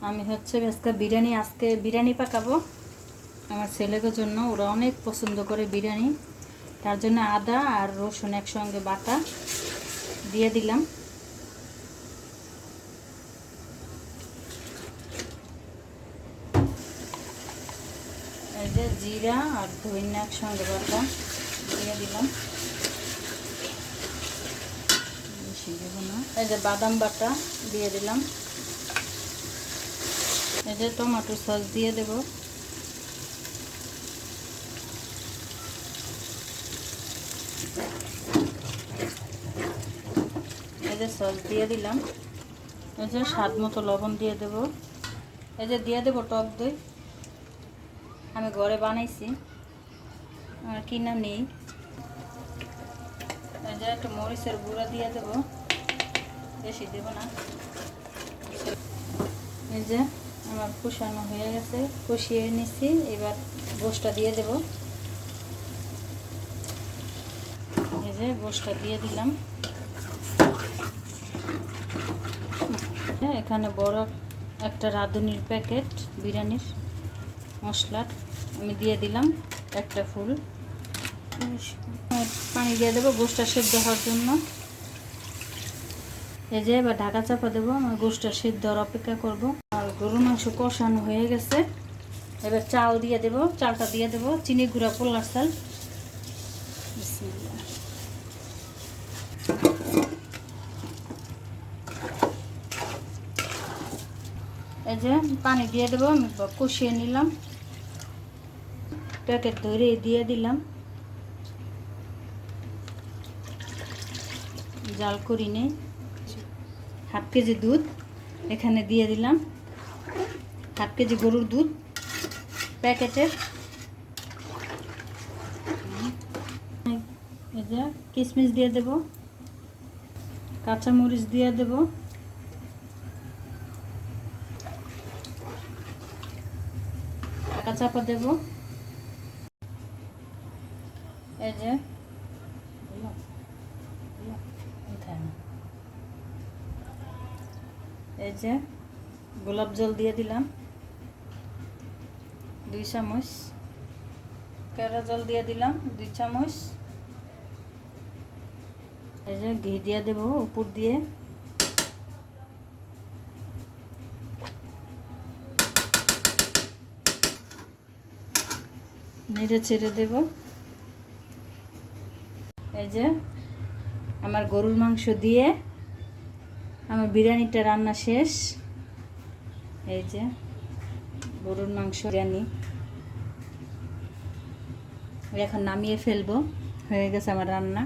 আমি হচ্ছে আজকে বিরিয়ানি পাকাবো আমার ছেলেদের জন্য। ওরা অনেক পছন্দ করে বিরিয়ানি, তার জন্য আদা আর রসুন একসঙ্গে বাটা দিয়ে দিলাম। এই যে জিরা আর ধনিয়া একসঙ্গে বাটা দিয়ে দিলাম। এই যে বাদাম বাটা দিয়ে দিলাম। এই যে টমেটো সস দিয়ে দেব। এই যে সস দিয়ে দিলাম। এই যে স্বাদ মতো লবণ দিয়ে দেব। এই যে দিয়ে দেব টক দই, আমি ঘরে বানাইছি, আর কিনা নেই। এই যে একটু মরিচের গুঁড়া দিয়ে দেব, বেশি দেব না। এই যে আমার কষানো হয়ে গেছে, কষিয়ে নিচ্ছি। এবার গোশটা দিয়ে দেব। এই যে গোশটা দিয়ে দিলাম। এখানে বড় একটা রাঁধুনির প্যাকেট বিরিয়ানির মশলার আমি দিয়ে দিলাম একটা ফুল। পানি দিয়ে দেবো গোশটা সেদ্ধ হওয়ার জন্য। এই যে এবার ঢাকা চাপা দেবো, আমার গোশটা সেদ্ধ হওয়ার অপেক্ষা করব। আর গরুর মাংস কষানো হয়ে গেছে, এবার চাল দিয়ে দেবো। চালটা দিয়ে দেবো চিনি গুঁড়া পোলার চাল। এই যে পানি দিয়ে দেবো, আমি কষিয়ে নিলাম, প্যাকেট ধরে দিয়ে দিলাম। জাল করি নেই। হাফ কেজি দুধ এখানে দিয়ে দিলাম, হাফ কেজি গরুর দুধ প্যাকেটের। এই যে কিশমিশ দিয়ে দেব, কাঁচামরিচ দিয়ে দেব, ঢাকা চাপা দেব। এই যে এই যে গোলাপ জল দিয়ে দিলাম 2 চামচ, কেওড়া জল দিয়ে দিলাম 2 চামচ। এই যে ঘি দিয়ে দেব উপর দিয়ে। নেড়ে ছেড়ে দেব। এই যে আমার গরুর মাংস দিয়ে আমার বিরিয়ানিটা রান্না শেষ। এই যে গরুর মাংস বিরিয়ানি এখন নামিয়ে ফেলবো, হয়ে গেছে আমার রান্না।